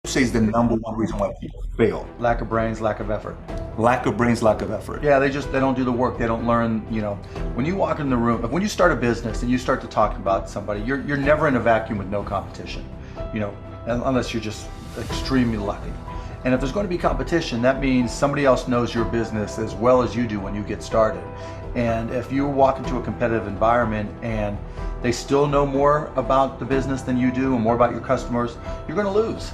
say is the number one reason why people fail? Lack of brains, lack of effort. Lack of brains, lack of effort. Yeah, they don't do the work. They don't learn. When you walk in the room, when you start a business and you start to talk about somebody, you're never in a vacuum with no competition. Unless you're just extremely lucky. And if there's going to be competition, that means somebody else knows your business as well as you do when you get started. And if you walk into a competitive environment and they still know more about the business than you do and more about your customers, you're going to lose.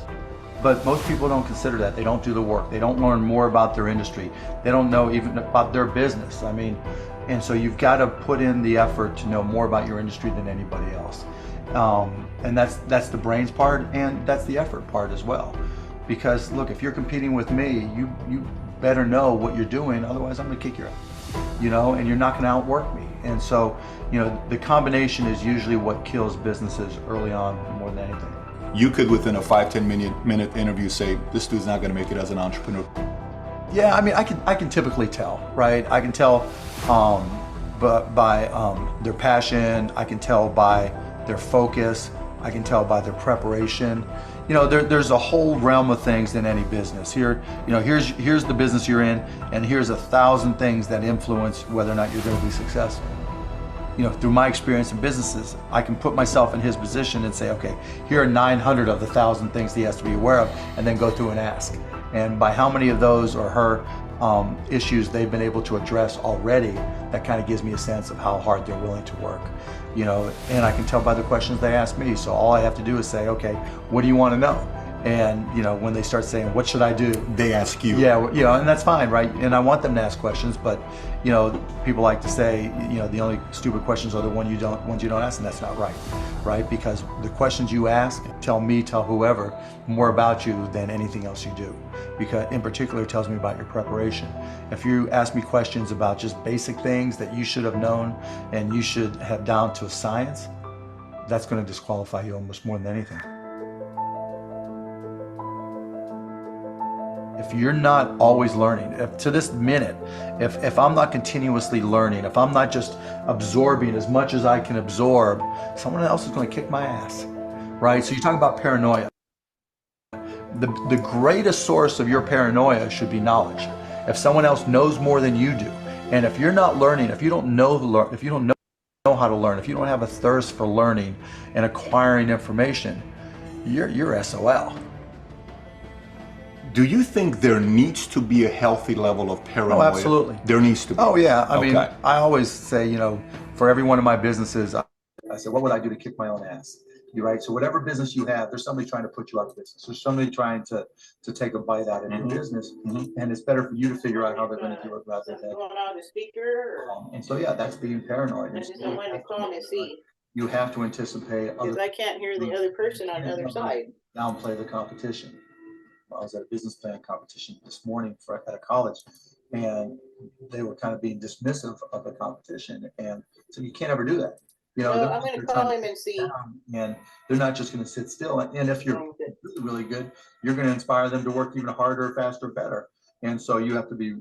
But most people don't consider that. They don't do the work. They don't learn more about their industry. They don't know even about their business. And so you've got to put in the effort to know more about your industry than anybody else. And that's the brains part, and that's the effort part as well. Because look, if you're competing with me, you better know what you're doing. Otherwise, I'm going to kick your ass. And you're not going to outwork me. And so, the combination is usually what kills businesses early on more than anything. You could, within a 5-10 minute interview, say this dude's not going to make it as an entrepreneur. Yeah, I can typically tell, right? I can tell by their passion. I can tell by their focus. I can tell by their preparation. There's a whole realm of things in any business. Here's the business you're in, and here's 1,000 things that influence whether or not you're going to be successful. Through my experience in businesses, I can put myself in his position and say, okay, here are 900 of the 1,000 things he has to be aware of, and then go through and ask. And by how many of those or her issues they've been able to address already, that kind of gives me a sense of how hard they're willing to work. And I can tell by the questions they ask me. So all I have to do is say, okay, what do you want to know? And when they start saying, what should I do? They ask you. Yeah, and that's fine, right? And I want them to ask questions, but people like to say, the only stupid questions are the ones you don't ask, and that's not right? Because the questions you ask tell whoever more about you than anything else you do. Because in particular, it tells me about your preparation. If you ask me questions about just basic things that you should have known and you should have down to a science, that's going to disqualify you almost more than anything. If you're not always learning, to this minute, if I'm not continuously learning, if I'm not just absorbing as much as I can absorb, someone else is going to kick my ass, right? So you talk about paranoia. The greatest source of your paranoia should be knowledge. If someone else knows more than you do, and if you're not learning, if you don't know how to learn, if you don't have a thirst for learning and acquiring information, you're SOL. Do you think there needs to be a healthy level of paranoia? Oh, absolutely. There needs to be. Oh, yeah. Okay. I always say, for every one of my businesses, I say, what would I do to kick my own ass? You're right. So whatever business you have, there's somebody trying to put you out of business. There's somebody trying to take a bite out of your business. And it's better for you to figure out how they're going to do it rather than. Going on the speaker? And so, yeah, that's being paranoid. I just don't want to call and see. You have to anticipate Because I can't hear the other person on the other side. Downplay the competition. I was at a business plan competition this morning at a college, and they were kind of being dismissive of the competition. And so you can't ever do that. I'm going to call him and see. And they're not just going to sit still. And if you're really, really good, you're going to inspire them to work even harder, faster, better. And so you have to be,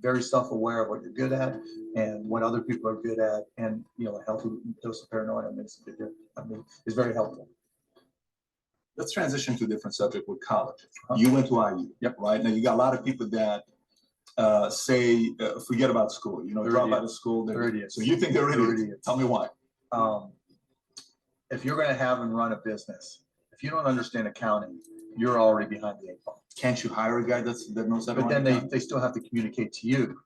very self-aware of what you're good at and what other people are good at. And, a healthy dose of paranoia is very helpful. Let's transition to a different subject with college. You went to IU, Yep. Right? Now you got a lot of people that say, forget about school. Drop out of school. They're idiots. So you think they're idiots? Tell me why. If you're going to have and run a business, if you don't understand accounting, you're already behind the 8 ball. Can't you hire a guy that knows But then they still have to communicate to you.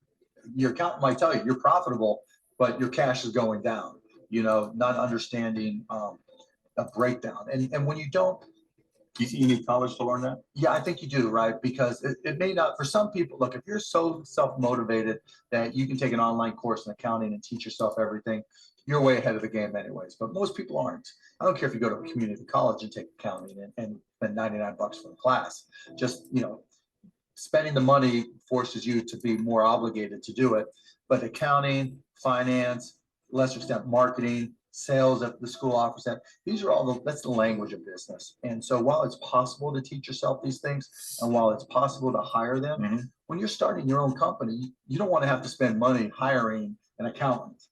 Your accountant might tell you you're profitable, but your cash is going down. Not understanding a breakdown. And when you don't. Do you think you need college to learn that? Yeah, I think you do, right? Because it may not, for some people, look, if you're so self-motivated that you can take an online course in accounting and teach yourself everything, you're way ahead of the game anyways. But most people aren't. I don't care if you go to a community college and take accounting and spend $99 for the class. Just, spending the money forces you to be more obligated to do it. But accounting, finance, lesser extent marketing, sales that the school offers, that's the language of business. And so while it's possible to teach yourself these things, and while it's possible to hire them, when you're starting your own company, you don't want to have to spend money hiring an accountant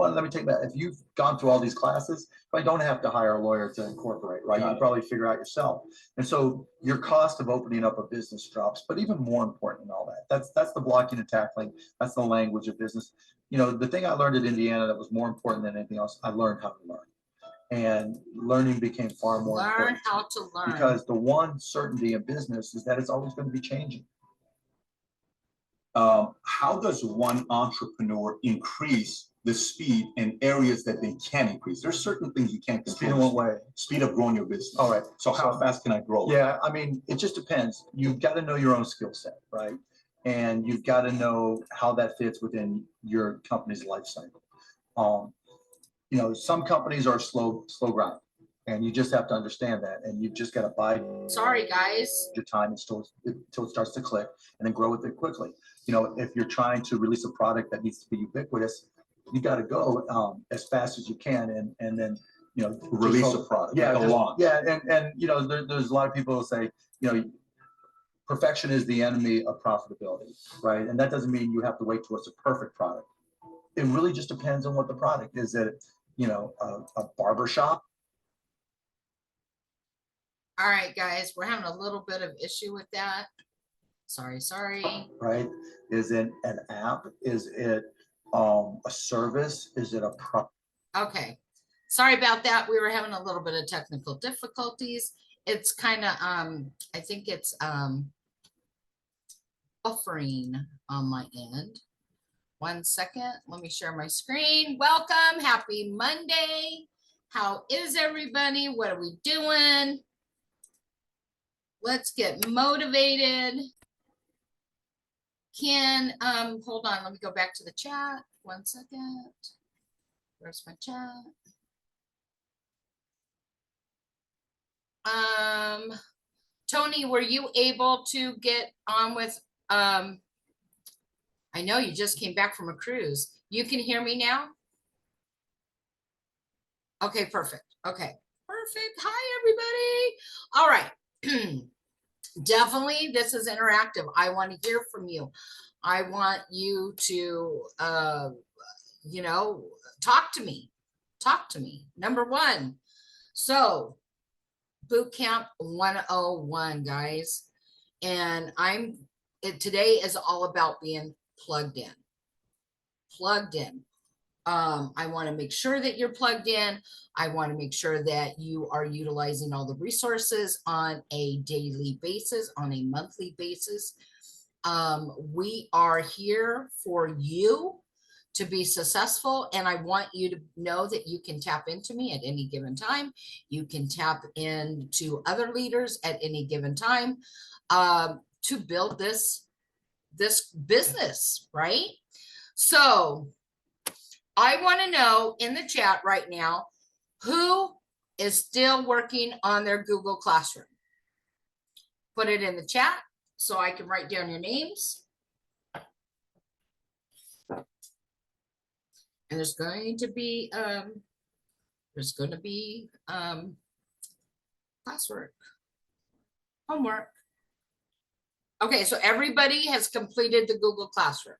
Well, let me take that. If you've gone through all these classes, you don't have to hire a lawyer to incorporate, right? You can probably figure out yourself. And so your cost of opening up a business drops, but even more important than all that, that's the blocking and tackling. That's the language of business. You know, the thing I learned at Indiana that was more important than anything else, I learned how to learn. And learning became far more important. Learn how to learn. Because the one certainty in business is that it's always going to be changing. How does one entrepreneur increase the speed in areas that they can increase? There's certain things you can't Speed in control. what way? Speed of growing your business. All right. So how fast can I grow? Yeah, I mean, it just depends. You've got to know your own skill set, right? And you've got to know how that fits within your company's life cycle. You know, some companies are slow grind, and you just have to understand that, and you've just got to bide Sorry, guys. your time until it starts to click, and then grow with it quickly. You know, if you're trying to release a product that needs to be ubiquitous, you got to go as fast as you can, and then, you know, Release a product, yeah, like a launch. yeah, and you know, there's a lot of people who say, you know, perfection is the enemy of profitability, right? And that doesn't mean you have to wait till it's a perfect product. It really just depends on what the product is. That, you know, a barber shop. All right, guys, we're having a little bit of issue with that. Sorry. Right? Is it an app? Is it a service? Is it a product? Okay. Sorry about that. We were having a little bit of technical difficulties. It's kind of, I think it's buffering on my end. 1 second. Let me share my screen. Welcome. Happy Monday. How is everybody? What are we doing? Let's get motivated. Hold on. Let me go back to the chat. 1 second. Where's my chat? Tony, were you able to get on with, I know you just came back from a cruise. You can hear me now? Okay, perfect. Okay, perfect. Hi, everybody. All right. Definitely, this is interactive. I want to hear from you. I want you to, you know, talk to me. Talk to me. Number one. So, Boot Camp 101, guys. And today is all about being plugged in. Plugged in. I want to make sure that you're plugged in. I want to make sure that you are utilizing all the resources on a daily basis, on a monthly basis. We are here for you to be successful, and I want you to know that you can tap into me at any given time. You can tap into other leaders at any given time to build this business, right? So I want to know in the chat right now, who is still working on their Google Classroom? Put it in the chat so I can write down your names. And there's going to be classwork, homework. Okay, so everybody has completed the Google Classroom.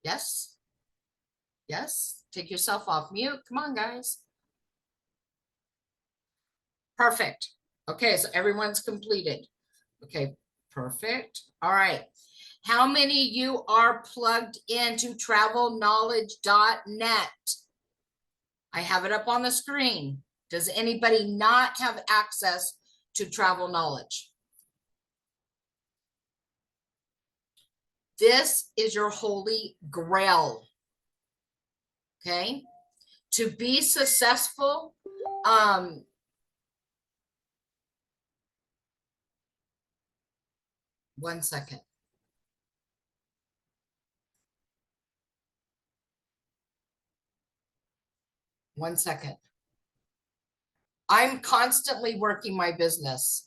Yes. Yes. Take yourself off mute. Come on, guys. Perfect. Okay, so everyone's completed. Okay, perfect. All right. How many of you are plugged into travelknowledge.net? I have it up on the screen. Does anybody not have access to Travel Knowledge? This is your holy grail. Okay? To be successful, 1 second. One second. I'm constantly working my business.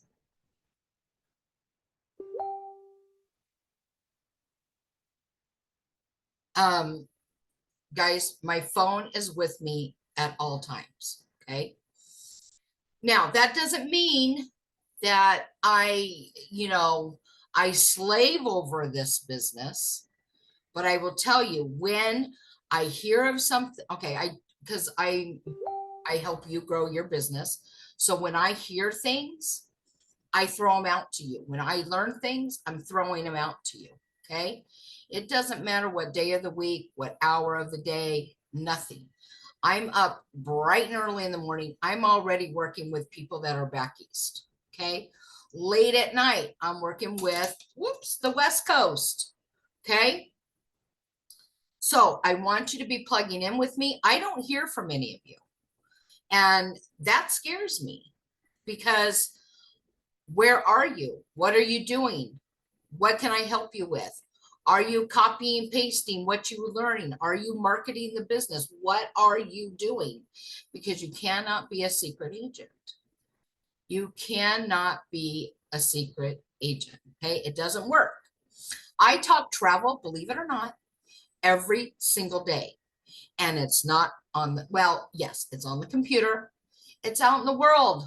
Guys, my phone is with me at all times. Okay. Now, that doesn't mean that I slave over this business. But I will tell you, when I hear of something, okay, because I help you grow your business. So when I hear things, I throw them out to you. When I learn things, I'm throwing them out to you. Okay. It doesn't matter what day of the week, what hour of the day, nothing. I'm up bright and early in the morning. I'm already working with people that are back east. Okay. Late at night, I'm working with, the West Coast. Okay. So I want you to be plugging in with me. I don't hear from any of you. And that scares me because where are you? What are you doing? What can I help you with? Are you copying, pasting what you were learning? Are you marketing the business? What are you doing? Because you cannot be a secret agent. You cannot be a secret agent. Okay. It doesn't work. I talk travel, believe it or not, every single day. And it's not on the, well, yes, it's on the computer. It's out in the world,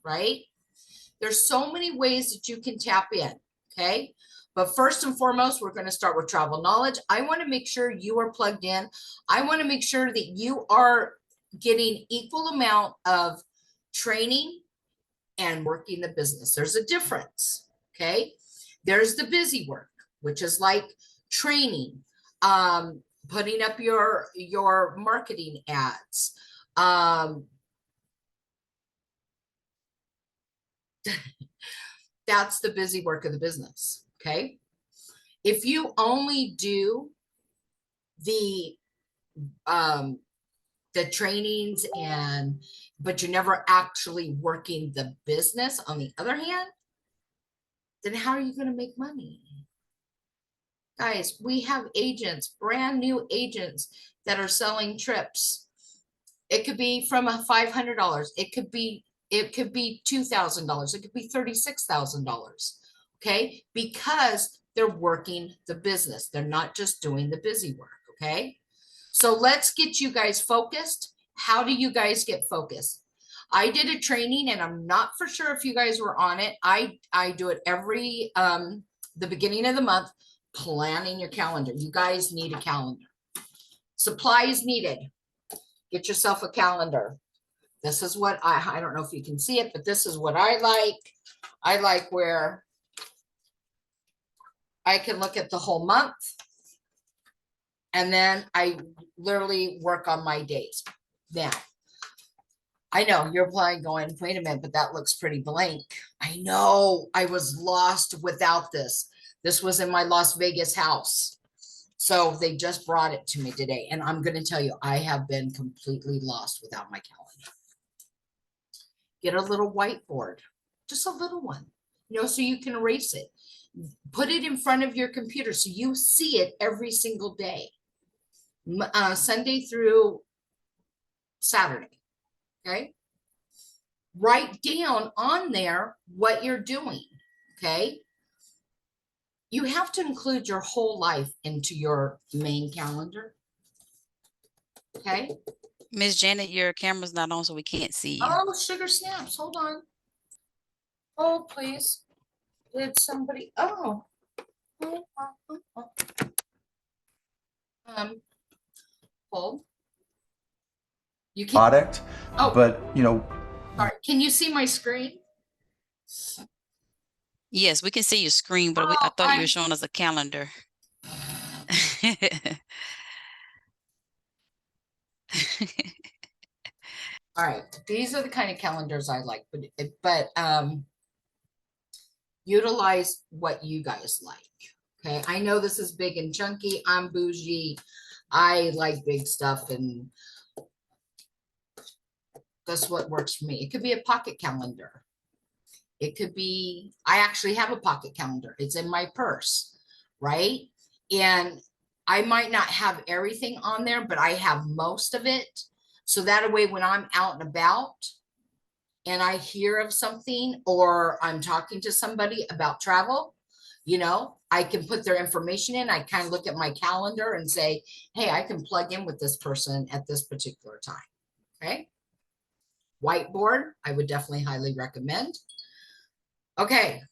right? There's so many ways that you can tap in. Okay. But first and foremost, we're going to start with travel knowledge. I want to make sure you are plugged in. I want to make sure that you are getting equal amount of training and working the business. There's a difference. Okay. There's the busy work, which is like training, putting up your marketing ads, that's the busy work of the business. Okay. If you only do the trainings but you're never actually working the business, on the other hand, then how are you going to make money? Guys, we have agents, brand new agents that are selling trips. It could be from a $500. It could be $2,000. It could be $36,000. Okay. Because they're working the business. They're not just doing the busy work. Okay. So let's get you guys focused. How do you guys get focused? I did a training and I'm not for sure if you guys were on it. I do it every, the beginning of the month, planning your calendar. You guys need a calendar. Supplies needed. Get yourself a calendar. This is what I don't know if you can see it, but this is what I like. I like where I can look at the whole month. And then I literally work on my days. Now, I know you're probably going, wait a minute, but that looks pretty blank. I know I was lost without this. This was in my Las Vegas house. So they just brought it to me today. And I'm going to tell you, I have been completely lost without my calendar. Get a little whiteboard, just a little one, so you can erase it. Put it in front of your computer so you see it every single day, Sunday through Saturday. Okay. Write down on there what you're doing. Okay. You have to include your whole life into your main calendar. Okay. Miss Janet, your camera's not on, so we can't see you. Oh, sugar snaps. Hold on. Hold, please. Did somebody? Oh. Hold. You can. Product, Oh. but All right. Can you see my screen? Yes, we can see your screen, but I thought you were showing us a calendar. All right. These are the kind of calendars I like, but utilize what you guys like. Okay. I know this is big and chunky. I'm bougie. I like big stuff, and that's what works for me. It could be a pocket calendar. It could be, I actually have a pocket calendar. It's in my purse, right? And I might not have everything on there, but I have most of it. So that way, when I'm out and about and I hear of something, or I'm talking to somebody about travel, I can put their information in. I kind of look at my calendar and say, hey, I can plug in with this person at this particular time. Okay. Whiteboard, I would definitely highly recommend. Okay.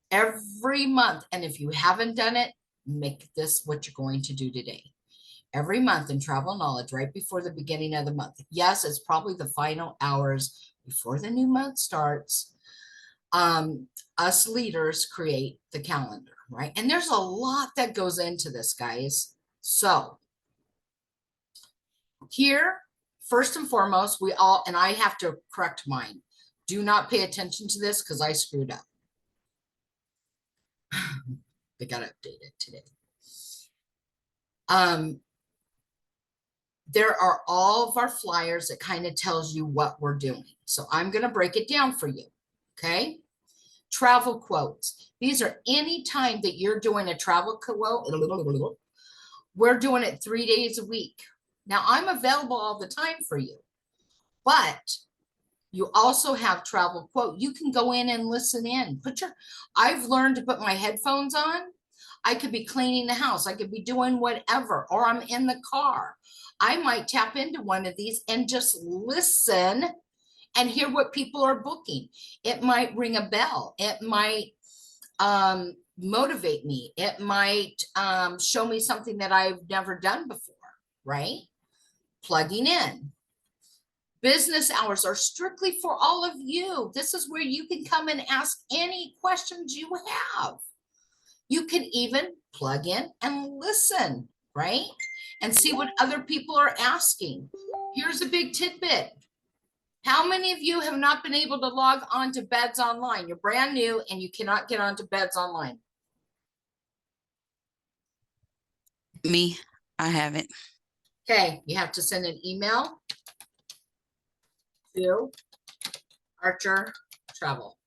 Every month. And if you haven't done it, make this what you're going to do today. Every month in Travel Knowledge, right before the beginning of the month. Yes, it's probably the final hours before the new month starts. Us leaders create the calendar, right? And there's a lot that goes into this, guys. So here, first and foremost, we all, and I have to correct mine. Do not pay attention to this because I screwed up. They got updated today. There are all of our flyers that kind of tells you what we're doing. So I'm going to break it down for you. Okay. Travel quotes. These are any time that you're doing a travel quote. We're doing it 3 days a week. Now I'm available all the time for you, but you also have travel quote. You can go in and listen in. I've learned to put my headphones on. I could be cleaning the house. I could be doing whatever, or I'm in the car. I might tap into one of these and just listen and hear what people are booking. It might ring a bell. It might motivate me. It might show me something that I've never done before, right? Plugging in. Business hours are strictly for all of you. This is where you can come and ask any questions you have. You can even plug in and listen, right? And see what other people are asking. Here's a big tidbit. How many of you have not been able to log on to Beds Online? You're brand new and you cannot get onto Beds Online. Me, I haven't. Okay, you have to send an email to Archer Travel.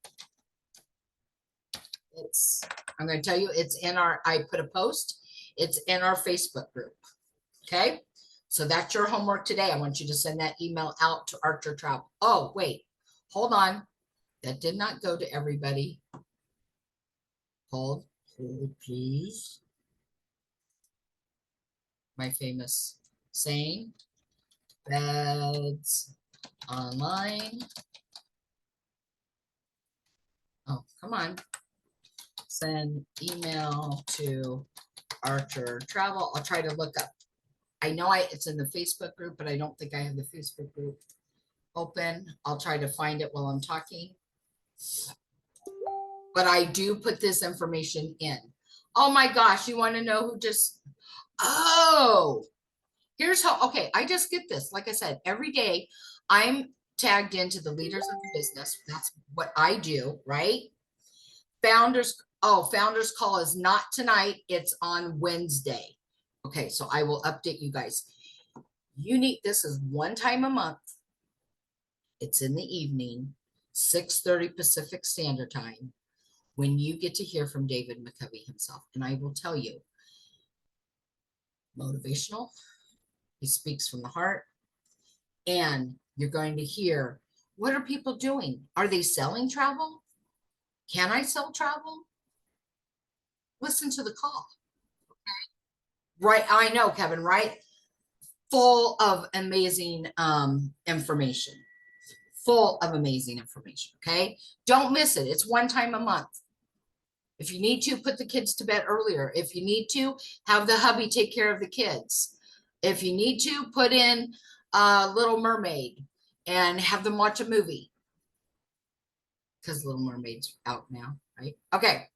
I'm going to tell you, it's in I put a post, it's in our Facebook group. Okay, so that's your homework today. I want you to send that email out to Archer Travel. Oh, wait, hold on. That did not go to everybody. Hold, please. My famous saying, Beds Online. Oh, come on. Send email to Archer Travel. I'll try to look up. I know it's in the Facebook group, but I don't think I have the Facebook group open. I'll try to find it while I'm talking. But I do put this information in. Oh my gosh, you want to know who just, oh, here's how, okay, I just get this. Like I said, every day I'm tagged into the leaders of the business. That's what I do, right? Founders call is not tonight. It's on Wednesday. Okay, so I will update you guys. This is one time a month. It's in the evening, 6:30 Pacific Standard Time, when you get to hear from David McCovey himself. And I will tell you, motivational, he speaks from the heart, and you're going to hear, what are people doing? Are they selling travel? Can I sell travel? Listen to the call. Right, I know, Kevin, right? Full of amazing information. Full of amazing information, okay? Don't miss it. It's one time a month. If you need to, put the kids to bed earlier. If you need to, have the hubby take care of the kids. If you need to, put in Little Mermaid and have them watch a movie. Because Little Mermaid's out now, right? Okay.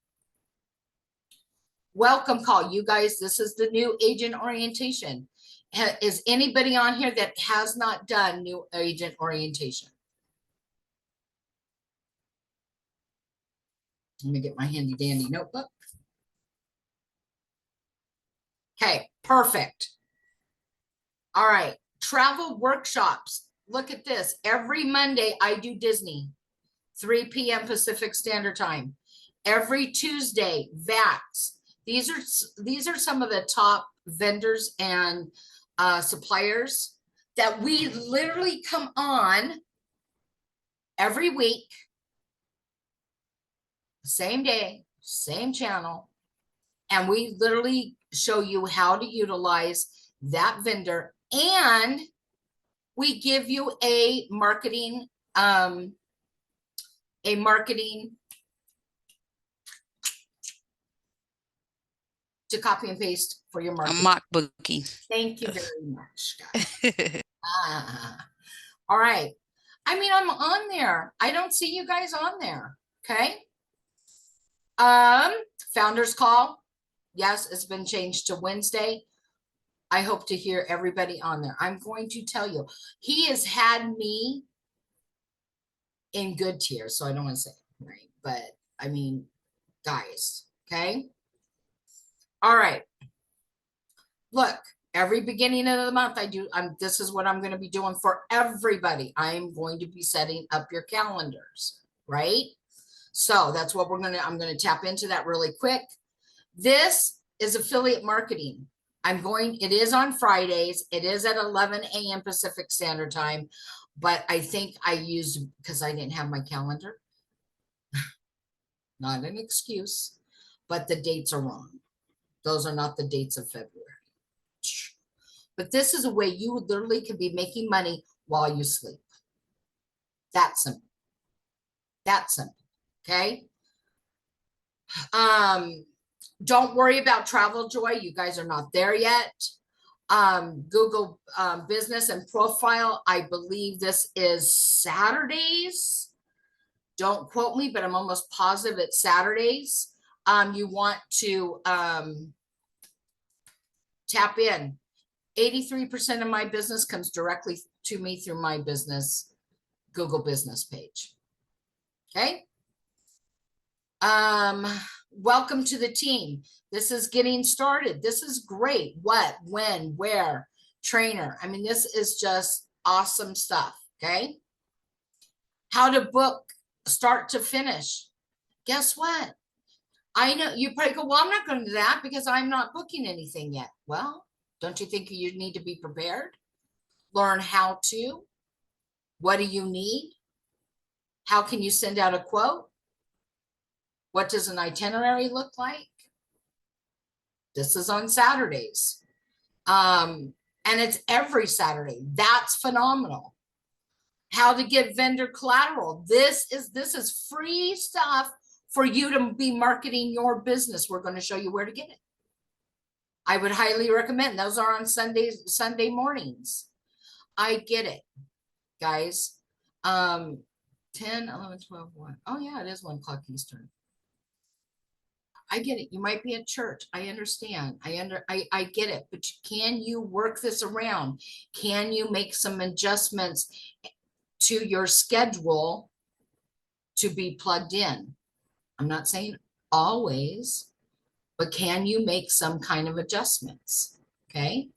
Welcome call, you guys. This is the new agent orientation. Is anybody on here that has not done new agent orientation? Let me get my handy dandy notebook. Okay, perfect. All right, travel workshops. Look at this. Every Monday I do Disney, 3 p.m. Pacific Standard Time. Every Tuesday, VAX. These are some of the top vendors and suppliers that we literally come on every week, same day, same channel, and we literally show you how to utilize that vendor, and we give you a marketing to copy and paste for your A marketing. mock bookie. Thank you very much, guys. All right. I mean, I'm on there. I don't see you guys on there. Okay. Founders call. Yes, it's been changed to Wednesday. I hope to hear everybody on there. I'm going to tell you, he has had me in good tears. So I don't want to say it, right, but I mean, guys. Okay. All right. Look, every beginning of the month, this is what I'm going to be doing for everybody. I'm going to be setting up your calendars, right? So that's what I'm going to tap into that really quick. This is affiliate marketing. It is on Fridays. It is at 11 a.m. Pacific Standard Time, but I think I used, because I didn't have my calendar, not an excuse, but the dates are wrong. Those are not the dates of February. But this is a way you literally can be making money while you sleep. That simple. That simple. Okay. Don't worry about Travel Joy. You guys are not there yet. Google Business and Profile. I believe this is Saturdays. Don't quote me, but I'm almost positive it's Saturdays. You want to tap in. 83% of my business comes directly to me through my business Google business page. Okay. Welcome to the team. This is getting started. This is great. What, when, where, trainer. I mean, this is just awesome stuff. Okay. How to book start to finish. Guess what? I know you probably go, well, I'm not going to do that because I'm not booking anything yet. Well, don't you think you need to be prepared? Learn how to. What do you need? How can you send out a quote? What does an itinerary look like? This is on Saturdays. And it's every Saturday. That's phenomenal. How to get vendor collateral. This is free stuff for you to be marketing your business. We're going to show you where to get it. I would highly recommend. Those are on Sunday mornings. I get it, guys. 10, 11, 12, 1. Oh yeah, it is 1 o'clock Eastern. I get it. You might be at church. I understand. I get it. But can you work this around? Can you make some adjustments to your schedule to be plugged in? I'm not saying always, but can you make some kind of adjustments? Okay.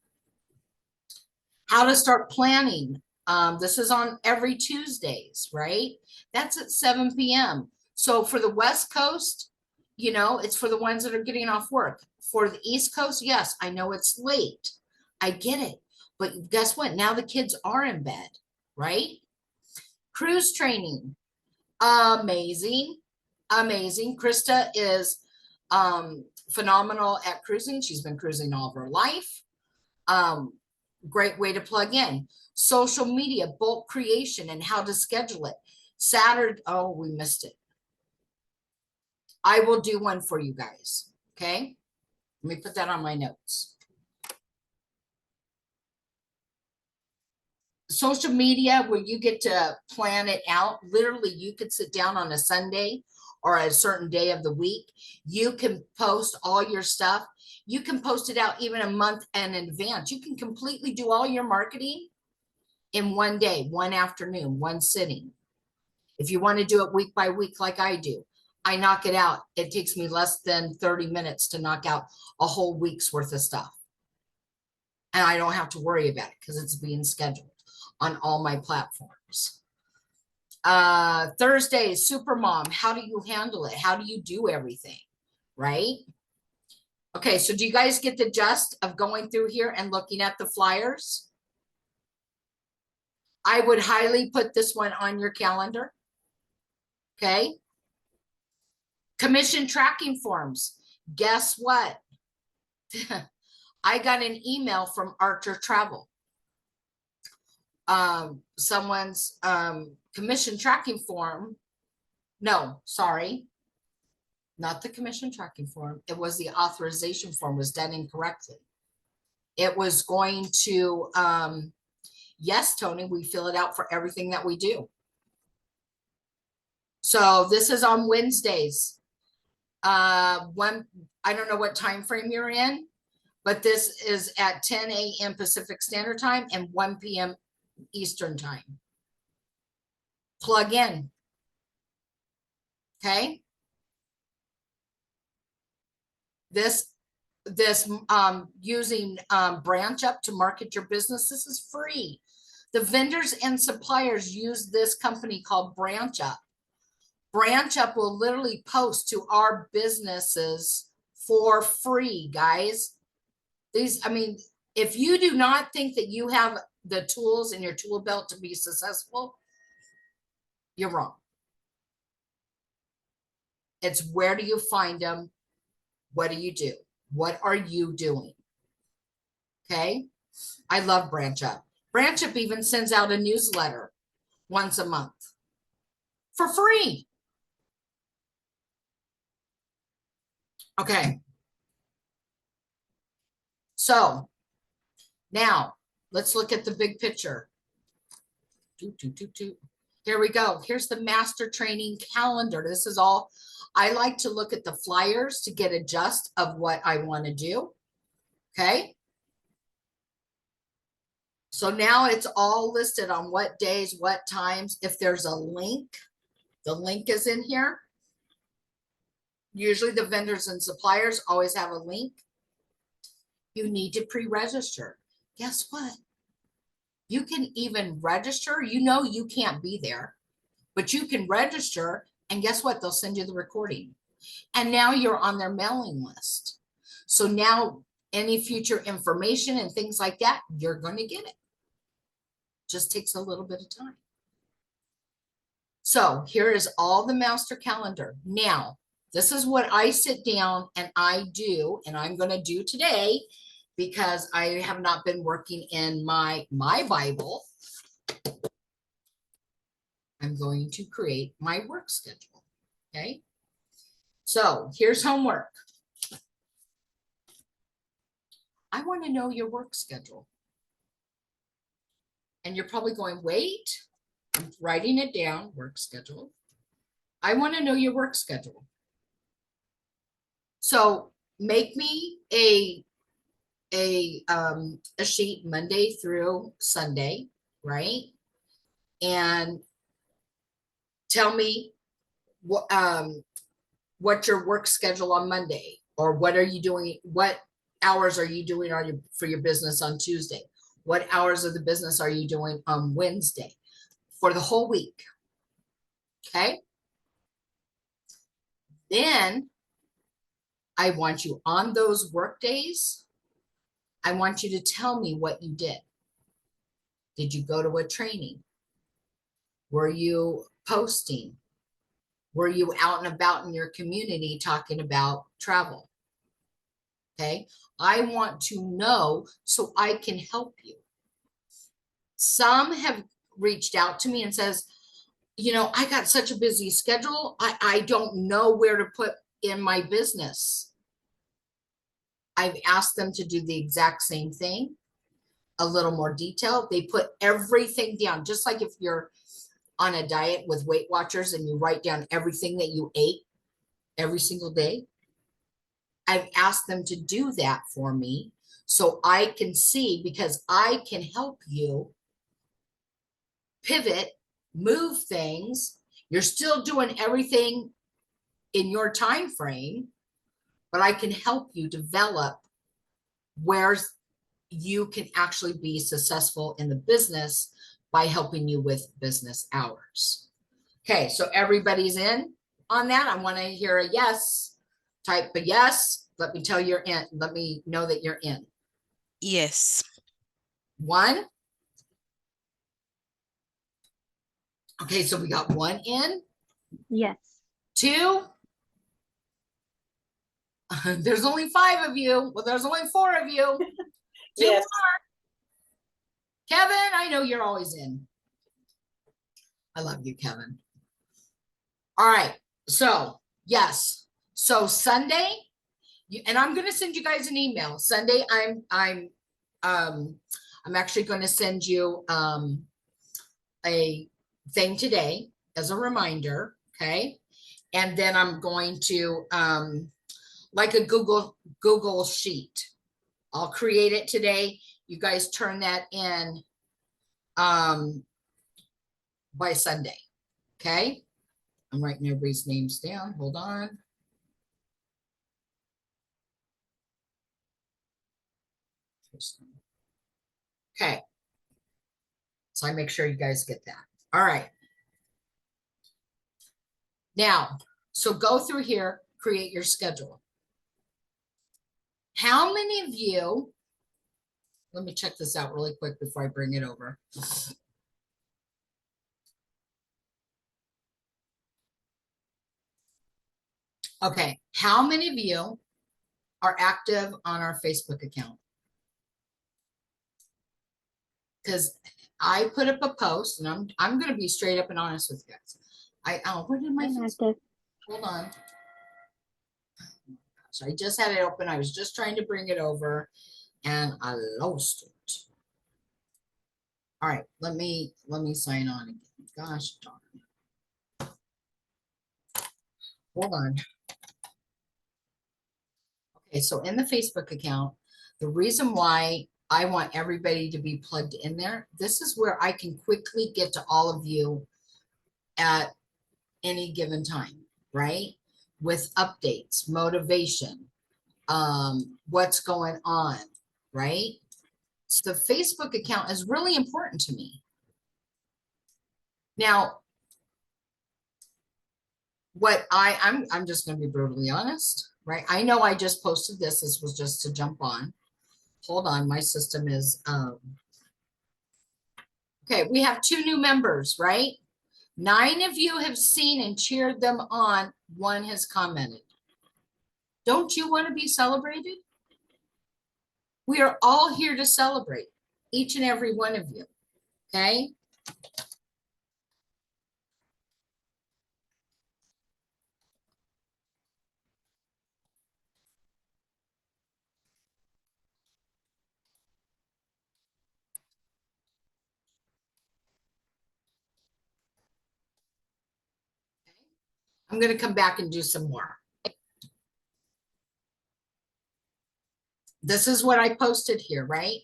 How to start planning. This is on every Tuesdays, right? That's at 7 p.m. So for the West Coast, you know, it's for the ones that are getting off work. For the East Coast, yes, I know it's late. I get it. But guess what? Now the kids are in bed, right? Cruise training. Amazing. Amazing. Krista is phenomenal at cruising. She's been cruising all of her life. Great way to plug in. Social media, bulk creation and how to schedule it. Saturday. Oh, we missed it. I will do one for you guys. Okay. Let me put that on my notes. Social media, where you get to plan it out. Literally, you could sit down on a Sunday or a certain day of the week. You can post all your stuff. You can post it out even a month in advance. You can completely do all your marketing in one day, one afternoon, one sitting. If you want to do it week by week, like I do, I knock it out. It takes me less than 30 minutes to knock out a whole week's worth of stuff. And I don't have to worry about it because it's being scheduled on all my platforms. Thursday, Supermom. How do you handle it? How do you do everything? Right? Okay, so do you guys get the gist of going through here and looking at the flyers? I would highly put this one on your calendar. Okay. Commission tracking forms. Guess what? I got an email from Archer Travel. Someone's commission tracking form. No, sorry. not the commission tracking form. It was the authorization form was done incorrectly. It was going to, yes, Tony, we fill it out for everything that we do. So this is on Wednesdays. When, I don't know what time frame you're in, but this is at 10 a.m. Pacific Standard Time and 1 p.m. Eastern Time. Plug in. Okay. This using Branch Up to market your business, this is free. The vendors and suppliers use this company called Branch Up. Branch Up will literally post to our businesses for free, guys. These, I mean, if you do not think that you have the tools in your tool belt to be successful, you're wrong. It's where do you find them? What do you do? What are you doing? Okay. I love Branch Up. Branch Up even sends out a newsletter once a month for free. Okay. So now let's look at the big picture. Here we go. Here's the master training calendar. This is all. I like to look at the flyers to get a gist of what I want to do. Okay. So now it's all listed on what days, what times. If there's a link, the link is in here. Usually the vendors and suppliers always have a link. You need to pre-register. Guess what? You can even register. You know you can't be there, but you can register, and guess what? They'll send you the recording. And now you're on their mailing list. So now any future information and things like that, you're going to get it. Just takes a little bit of time. So here is all the master calendar. Now, this is what I sit down and I do, and I'm going to do today because I have not been working in my Bible. I'm going to create my work schedule. Okay. So here's homework. I want to know your work schedule. And you're probably going, wait, I'm writing it down, work schedule. I want to know your work schedule. So make me a sheet Monday through Sunday, right? And tell me what's your work schedule on Monday, or what are you doing? What hours are you doing for your business on Tuesday? What hours of the business are you doing on Wednesday for the whole week? Okay. Then I want you on those work days. I want you to tell me what you did. Did you go to a training? Were you posting? Were you out and about in your community talking about travel? Okay. I want to know so I can help you. Some have reached out to me and says, you know, I got such a busy schedule. I don't know where to put in my business. I've asked them to do the exact same thing, a little more detail. They put everything down, just like if you're on a diet with Weight Watchers and you write down everything that you ate every single day. I've asked them to do that for me so I can see, because I can help you pivot, move things. You're still doing everything in your time frame, but I can help you develop where you can actually be successful in the business by helping you with business hours. Okay, so everybody's in on that. I want to hear a yes. Type a yes. Let me tell you're in. Let me know that you're in. Yes. 1. Okay, so we got 1 in. Yes. 2. There's only 5 of you. Well, there's only 4 of you. 2 Yes. more. Kevin, I know you're always in. I love you, Kevin. All right. So, yes. So Sunday, and I'm going to send you guys an email. Sunday, I'm actually going to send you a thing today as a reminder, okay? And then I'm going to like a Google sheet. I'll create it today. You guys turn that in by Sunday, okay? I'm writing everybody's names down. Hold on. Okay. So I make sure you guys get that. All right. Now, so go through here, create your schedule. How many of you, let me check this out really quick before I bring it over. Okay, how many of you are active on our Facebook account? Because I put up a post, and I'm going to be straight up and honest with you guys. Where did my Facebook? Hold on. So I just had it open. I was just trying to bring it over, and I lost it. All right, let me sign on again. Gosh darn. Hold on. Okay, so in the Facebook account, the reason why I want everybody to be plugged in there, this is where I can quickly get to all of you at any given time, right? With updates, motivation, what's going on, right? So the Facebook account is really important to me. Now, what I'm just going to be brutally honest, right? I know I just posted this. This was just to jump on. Hold on, my system is okay. We have 2 new members, right? 9 of you have seen and cheered them on. 1 has commented. Don't you want to be celebrated? We are all here to celebrate each and every one of you. Okay. I'm going to come back and do some more. This is what I posted here, right?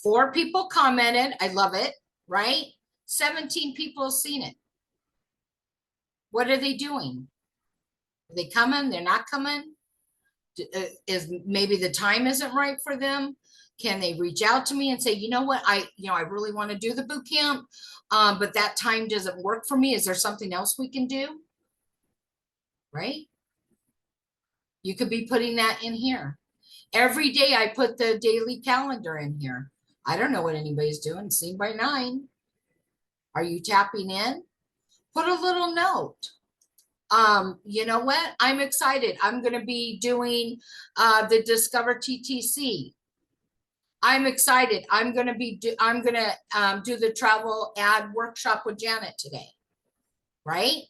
4 people commented. I love it, right? 17 people have seen it. What are they doing? Are they coming? They're not coming? Is maybe the time isn't right for them? Can they reach out to me and say, you know what, I really want to do the boot camp, but that time doesn't work for me. Is there something else we can do? Right? You could be putting that in here. Every day I put the daily calendar in here. I don't know what anybody's doing. Seen by 9. Are you tapping in? Put a little note. You know what? I'm excited. I'm going to be doing the Discover TTC. I'm excited. I'm going to do the travel ad workshop with Janet today. Right?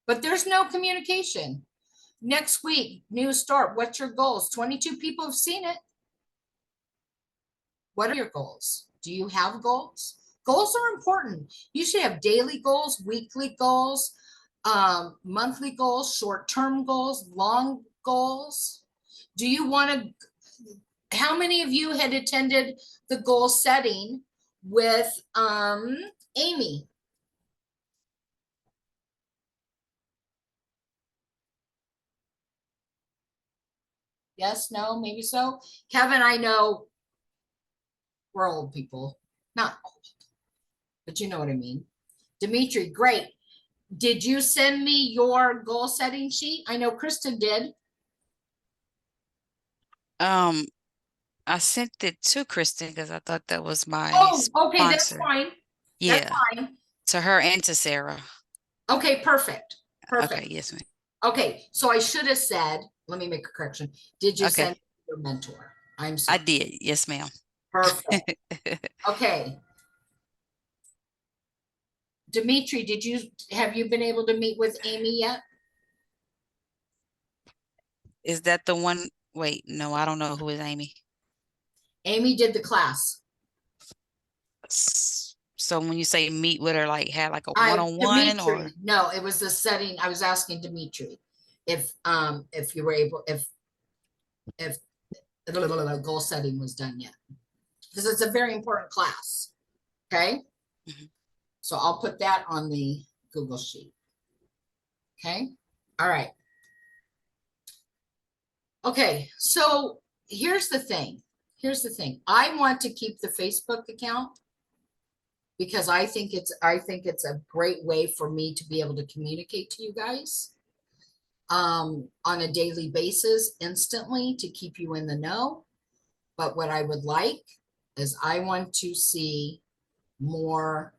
But there's no communication. Next week, new start. What's your goals? 22 people have seen it. What are your goals? Do you have goals? Goals are important. You should have daily goals, weekly goals, monthly goals, short-term goals, long goals. Do you want to, how many of you had attended the goal setting with Amy? Yes, no, maybe so. Kevin, I know we're old people, not old, but you know what I mean. Dimitri, great. Did you send me your goal setting sheet? I know Kristen did. Um, I sent it to Kristen because I thought that was my Oh, okay, that's sponsor. fine. That's Yeah, fine. to her and to Sarah. Okay, perfect. Perfect. Okay, yes, ma'am. Okay, so I should have said, let me make a correction. Did you Okay, send your mentor? I'm I sorry. did. Yes, ma'am. Perfect. Okay. Dimitri, have you been able to meet with Amy yet? Is that the one? Wait, no, I don't know who is Amy. Amy did the class. So when you say meet with her, like have like a one-on-one or Dimitri. No, it was the setting. I was asking Dimitri if you were able, if the goal setting was done yet, because it's a very important class. Okay. Mhm. So I'll put that on the Google Sheet. Okay. All right. Okay. So here's the thing. Here's the thing. I want to keep the Facebook account because I think it's a great way for me to be able to communicate to you guys on a daily basis instantly to keep you in the know. But what I would like is I want to see more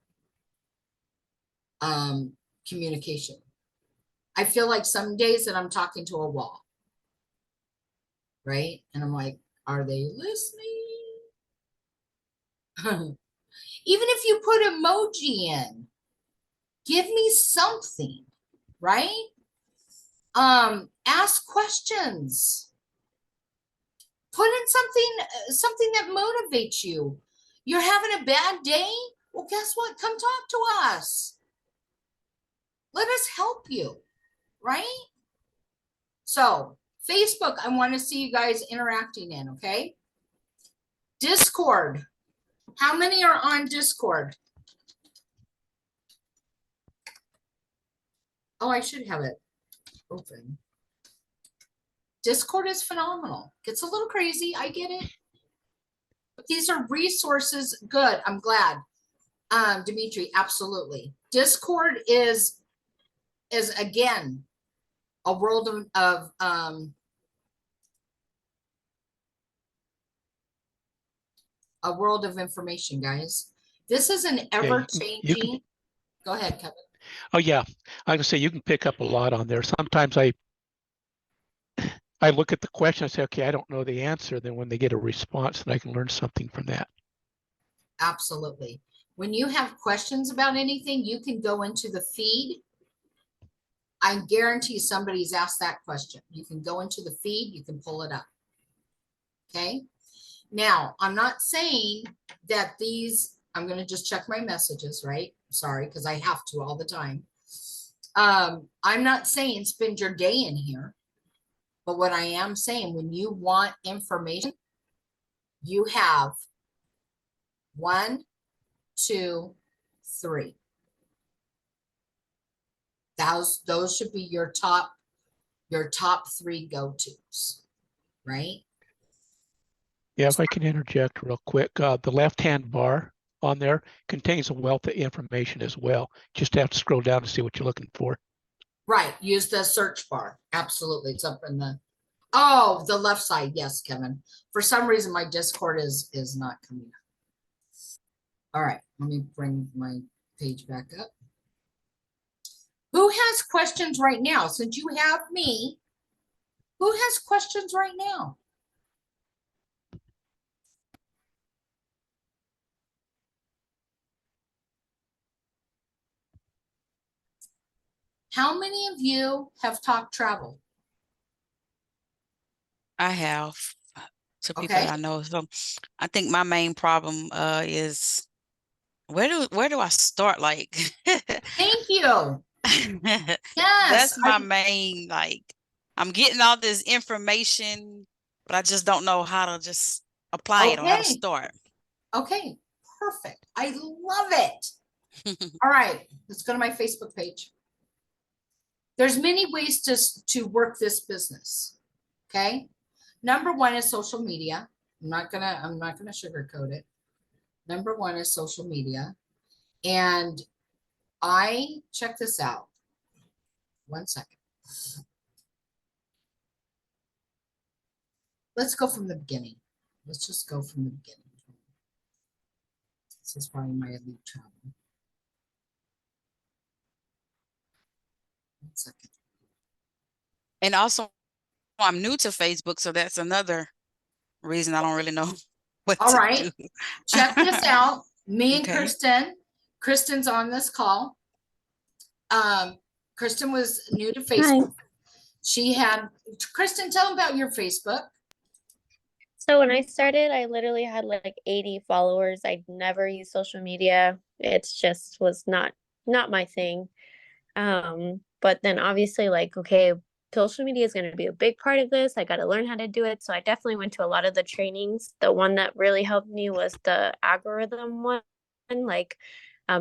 communication. I feel like some days that I'm talking to a wall, right? And I'm like, are they listening? Even if you put emoji in, give me something, right? Ask questions. Put in something that motivates you. You're having a bad day? Well, guess what? Come talk to us. Let us help you, right? So Facebook, I want to see you guys interacting in, okay? Discord. How many are on Discord? Oh, I should have it open. Discord is phenomenal. Gets a little crazy. I get it. But these are resources. Good. I'm glad. Dimitri, absolutely. Discord is again a world of information, guys. This is an ever-changing. Go ahead, Kevin. Oh yeah, I can say you can pick up a lot on there. Sometimes I look at the question, I say, okay, I don't know the answer. Then when they get a response, then I can learn something from that. Absolutely. When you have questions about anything, you can go into the feed. I guarantee somebody's asked that question. You can go into the feed, you can pull it up. Okay. Now, I'm not saying that these, I'm going to just check my messages, right? Sorry, because I have to all the time. I'm not saying spend your day in here, but what I am saying, when you want information, you have 1, 2, 3. Those should be your top 3 go-tos, right? Yeah, if I can interject real quick, the left-hand bar on there contains a wealth of information as well. Just have to scroll down to see what you're looking for. Right. Use the search bar. Absolutely. It's up in the left side. Yes, Kevin. For some reason, my Discord is not coming up. All right. Let me bring my page back up. Who has questions right now? Since you have me, who has questions right now? How many of you have talked travel? I have to people Okay. that I know. So I think my main problem is where do I start? Like Thank you. Yes. that's my main, like I'm getting all this information, but I just don't know how to just apply it or how to Okay. start. Okay. Perfect. I love it. All right. Let's go to my Facebook page. There's many ways to work this business. Okay. Number 1 is social media. I'm not gonna sugarcoat it. Number 1 is social media. And check this out. 1 second. Let's go from the beginning. Let's just go from the beginning. This is probably my elite travel. 1 second. And also I'm new to Facebook, so that's another reason I don't really know what All to right. do. Check this out. Me and Okay. Kristen's on this call. Kristen was new to Facebook. she had, Kristen, tell them about your Facebook. So when I started, I literally had like 80 followers. I'd never used social media. It's just was not my thing. But then obviously like, okay, social media is going to be a big part of this. I got to learn how to do it. So I definitely went to a lot of the trainings. The one that really helped me was the algorithm one, like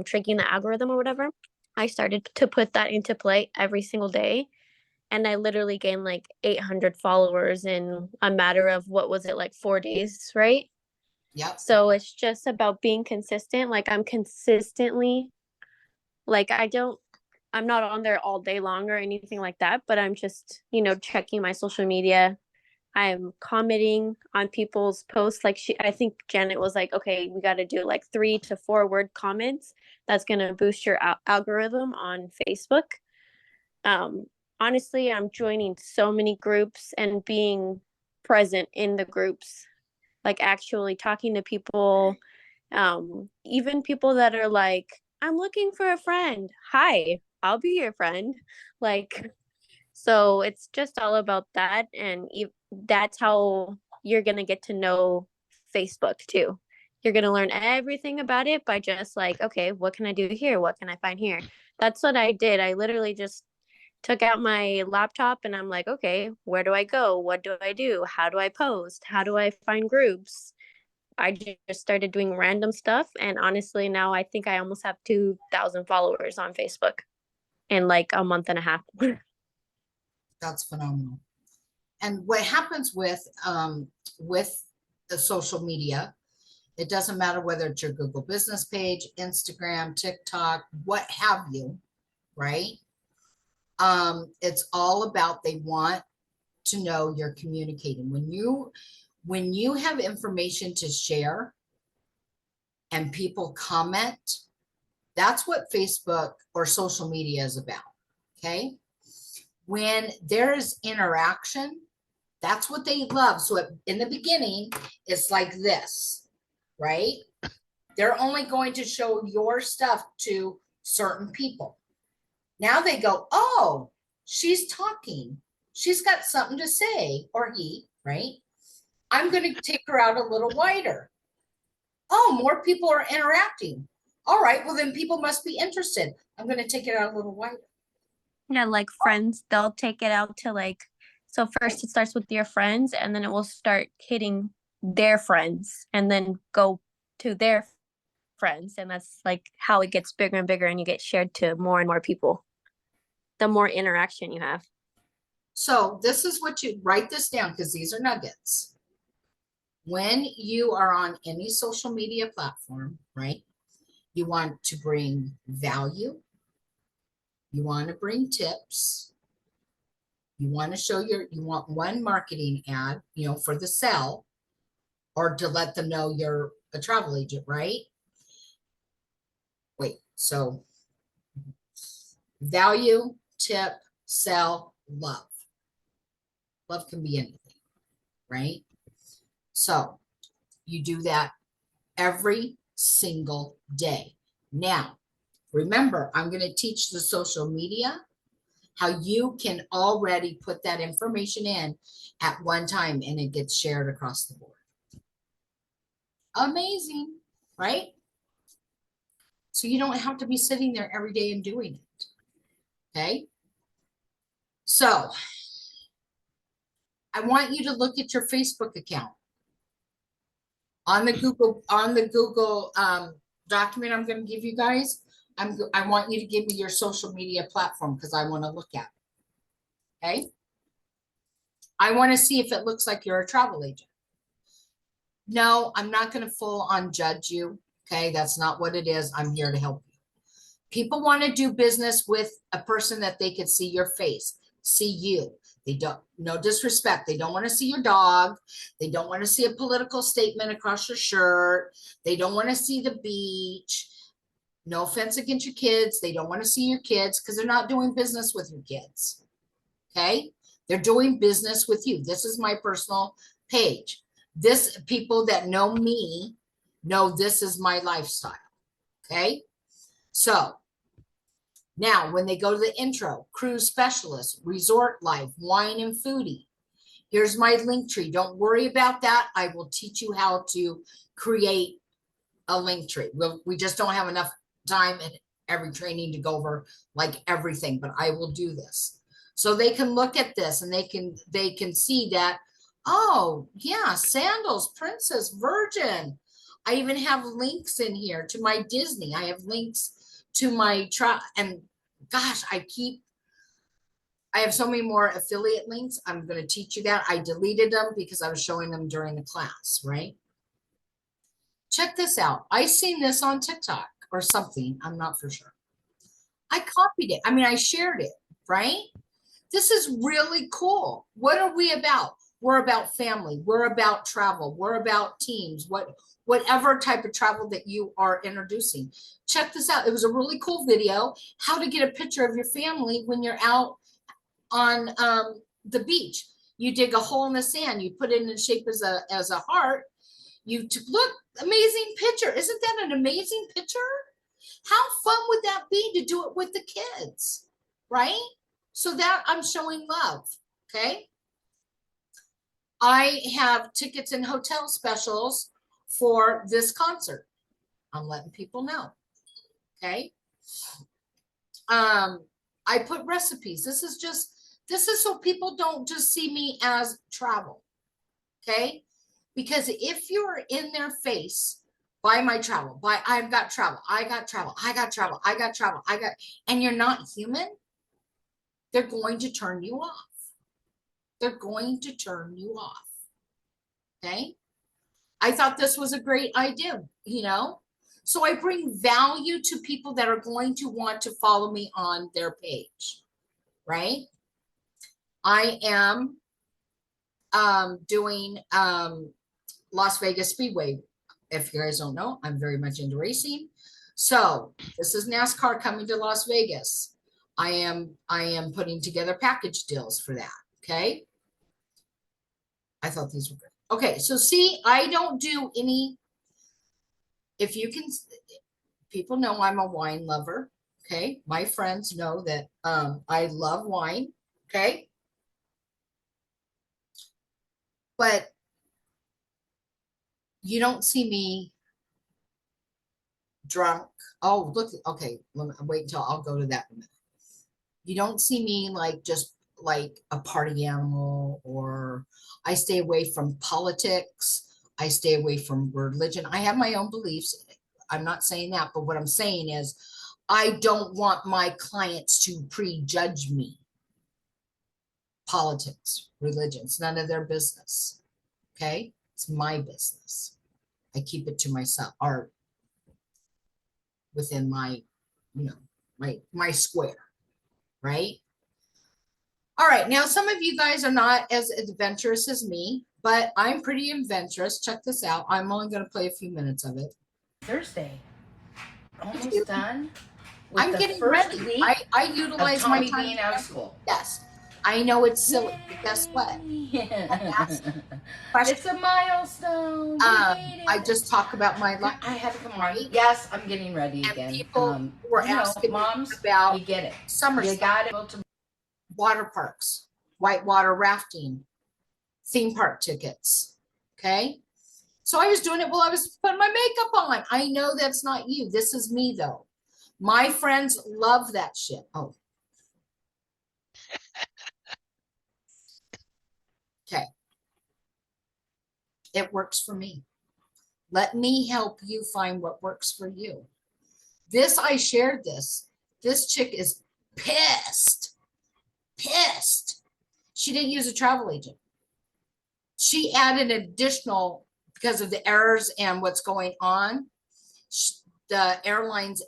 tricking the algorithm or whatever. I started to put that into play every single day. And I literally gained like 800 followers in a matter of what was it, like 4 days, right? Yep. So it's just about being consistent. Like I'm consistently, like I'm not on there all day long or anything like that, but I'm just, checking my social media. I'm commenting on people's posts. Like I think Janet was like, okay, we got to do like 3 to 4 word comments. That's going to boost your algorithm on Facebook. Honestly, I'm joining so many groups and being present in the groups, like actually talking to people, even people that are like, I'm looking for a friend. Hi, I'll be your friend. Like, so it's just all about that. And that's how you're going to get to know Facebook too. You're going to learn everything about it by just like, okay, what can I do here? What can I find here? That's what I did. I literally just took out my laptop and I'm like, okay, where do I go? What do I do? How do I post? How do I find groups? I just started doing random stuff. And honestly, now I think I almost have 2,000 followers on Facebook in like a month and a half. That's phenomenal. And what happens with the social media, it doesn't matter whether it's your Google business page, Instagram, TikTok, what have you, right? It's all about, they want to know you're communicating. When you have information to share and people comment, that's what Facebook or social media is about. Okay. When there's interaction, that's what they love. So in the beginning, it's like this, right? They're only going to show your stuff to certain people. Now they go, oh, she's talking. She's got something to say, or he, right? I'm going to take her out a little wider. Oh, more people are interacting. All right, well, then people must be interested. I'm going to take it out a little wider. Yeah, like friends, they'll take it out to like, so first it starts with your friends and then it will start hitting their friends and then go to their friends. And that's like how it gets bigger and bigger and you get shared to more and more people, the more interaction you have. So this is what you write this down, because these are nuggets. When you are on any social media platform, right? You want to bring value. You want to bring tips. You want to show you want one marketing ad, for the sell, or to let them know you're a travel agent, right? Wait, so value, tip, sell, love. Love can be anything, right? So you do that every single day. Now, remember, I'm going to teach the social media how you can already put that information in at one time and it gets shared across the board. Amazing, right? So you don't have to be sitting there every day and doing it. Okay. So I want you to look at your Facebook account. On the Google document I'm going to give you guys, I want you to give me your social media platform because I want to look at it. Okay. I want to see if it looks like you're a travel agent. No, I'm not going to full on judge you. Okay. That's not what it is. I'm here to help you. People want to do business with a person that they could see your face, see you. They don't, no disrespect. They don't want to see your dog. They don't want to see a political statement across your shirt. They don't want to see the beach. No offense against your kids. They don't want to see your kids because they're not doing business with your kids. Okay. They're doing business with you. This is my personal page. This people that know me know this is my lifestyle. Okay. So Now, when they go to the intro, cruise specialist, resort life, wine and foodie. Here's my link tree. Don't worry about that. I will teach you how to create a link tree. We just don't have enough time in every training to go over like everything, but I will do this. So they can look at this and they can see that, oh yeah, sandals, princess, virgin. I even have links in here to my Disney. I have links to my and gosh, I have so many more affiliate links. I'm going to teach you that. I deleted them because I was showing them during the class, right? Check this out. I seen this on TikTok or something. I'm not for sure. I copied it. I mean, I shared it, right? This is really cool. What are we about? We're about family. We're about travel. We're about teams. Whatever type of travel that you are introducing. Check this out. It was a really cool video. How to get a picture of your family when you're out on the beach. You dig a hole in the sand. You put it in the shape as a heart. Look, amazing picture. Isn't that an amazing picture? How fun would that be to do it with the kids, right? So that I'm showing love, okay? I have tickets and hotel specials for this concert. I'm letting people know, okay? I put recipes. This is so people don't just see me as travel, okay? Because if you're in their face by my travel, I've got travel, I got travel, I got travel, I got travel, and you're not human, they're going to turn you off. They're going to turn you off, okay? I thought this was a great idea, you know? So I bring value to people that are going to want to follow me on their page, right? I am doing Las Vegas Speedway. If you guys don't know, I'm very much into racing. So this is NASCAR coming to Las Vegas. I am putting together package deals for that, okay? I thought these were great. Okay, so see, I don't do any, if you can, people know I'm a wine lover, okay? My friends know that I love wine, okay? But you don't see me drunk. Oh, look, okay, wait until I'll go to that in a minute. You don't see me like just like a party animal, or I stay away from politics. I stay away from religion. I have my own beliefs. I'm not saying that, but what I'm saying is I don't want my clients to prejudge me. Politics, religion, it's none of their business. Okay? It's my business. I keep it to myself, or within my, you know, my square, right? All right, now some of you guys are not as adventurous as me, but I'm pretty adventurous. Check this out. I'm only going to play a few minutes of it. Thursday. Almost done. With I'm the getting first ready. week I of utilize my Tommy time. being out of school. Yes, I know it's silly, but guess what? It's a milestone. We made it. I just talk about my life. I had to come on. Yes, I'm getting ready And again. people were you know, asking me moms, about you get it. summer You stuff, got it. water parks, whitewater rafting, theme park tickets. Okay. So I was doing it while I was putting my makeup on. I know that's not you. This is me though. My friends love that shit. Oh. Okay. It works for me. Let me help you find what works for you. I shared this. This chick is pissed. Pissed. She didn't use a travel agent. She added additional, because of the errors and what's going on, the airlines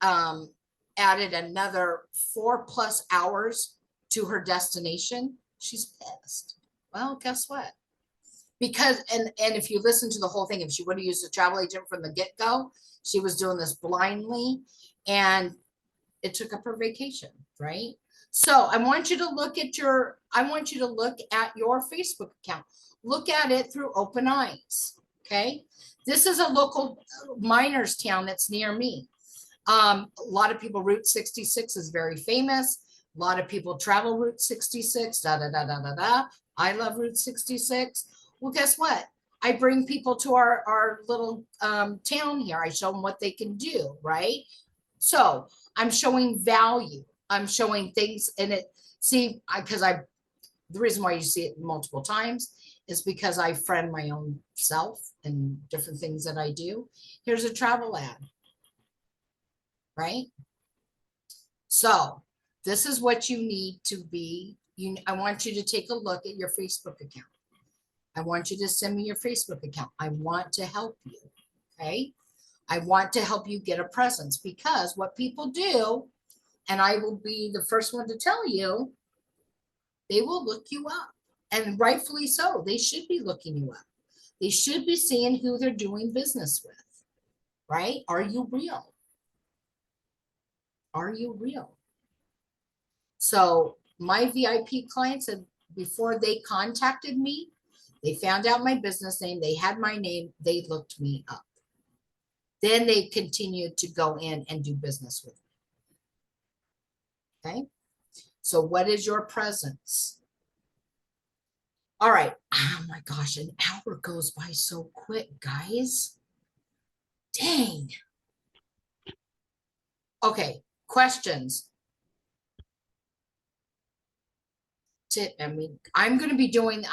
added another 4+ hours to her destination. She's pissed. Well, guess what? Because, and if you listen to the whole thing, if she would have used a travel agent from the get-go, she was doing this blindly and it took up her vacation, right? So I want you to look at your Facebook account. Look at it through open eyes, okay? This is a local miners town that's near me. A lot of people, Route 66 is very famous. A lot of people travel Route 66, da, da, da, da, da, da. I love Route 66. Well, guess what? I bring people to our little town here. I show them what they can do, right? So I'm showing value. I'm showing things in it. See, the reason why you see it multiple times is because I friend my own self and different things that I do. Here's a travel ad, right? So this is what you need to be. I want you to take a look at your Facebook account. I want you to send me your Facebook account. I want to help you, okay? I want to help you get a presence, because what people do, and I will be the first one to tell you, they will look you up, and rightfully so. They should be looking you up. They should be seeing who they're doing business with, right? Are you real? Are you real? So my VIP clients, before they contacted me, they found out my business name, they had my name, they looked me up. Then they continued to go in and do business with me. Okay. So what is your presence? All right. Oh my gosh, an hour goes by so quick, guys. Dang. Okay, questions. I'm going to be doing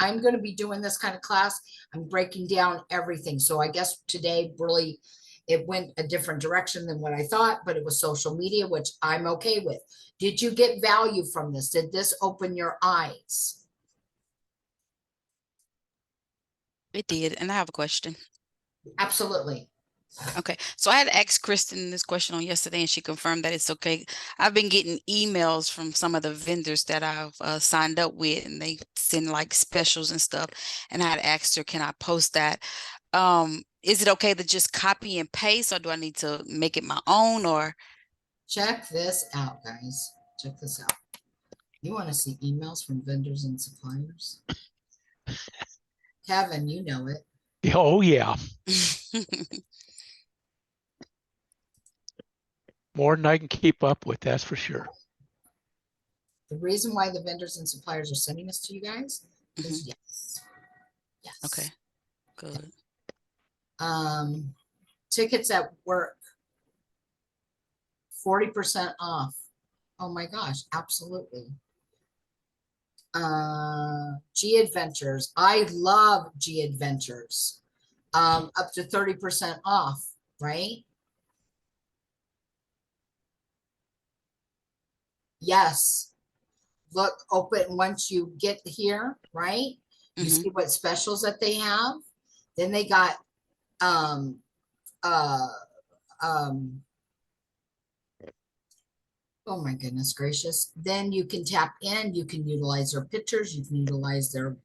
this kind of class. I'm breaking down everything. So I guess today really it went a different direction than what I thought, but it was social media, which I'm okay with. Did you get value from this? Did this open your eyes? It did. And I have a question. Absolutely. Okay. So I had asked Kristen this question on yesterday, and she confirmed that it's okay. I've been getting emails from some of the vendors that I've signed up with, and they send like specials and stuff. And I had asked her, can I post that? Is it okay to just copy and paste, or do I need to make it my own? Or check this out, guys. Check this out. You want to see emails from vendors and suppliers? Kevin, you know it. Oh, yeah. More than I can keep up with, that's for sure. The reason why the vendors and suppliers are sending this to you guys is yes. Yes. Okay, good. Tickets at work, 40% off. Oh my gosh, absolutely. G Adventures. I love G Adventures. Up to 30% off, right? Yes. Look, open once you get here, right? You see what specials that they have. Then they got oh my goodness gracious. Then you can tap in, you can utilize their pictures, you can utilize their